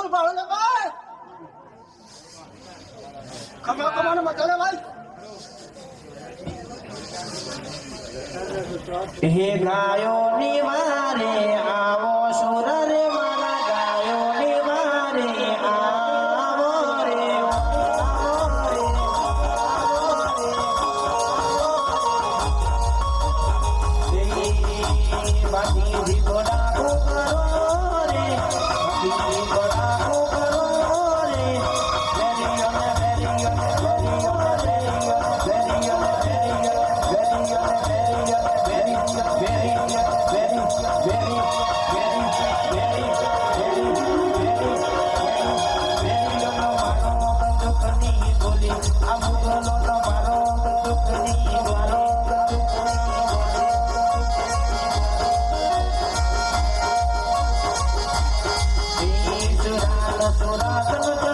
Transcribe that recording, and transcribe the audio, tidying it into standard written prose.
ફૂલ ભાડો ને ભાઈ કમાને મચાલે ભાઈ હે ગાયો નિવારે આવો સુર રે મારા ગાયો નિવારે આવો રે બાકી દીકોડા કરો રે દીકોડા કરો રે Surah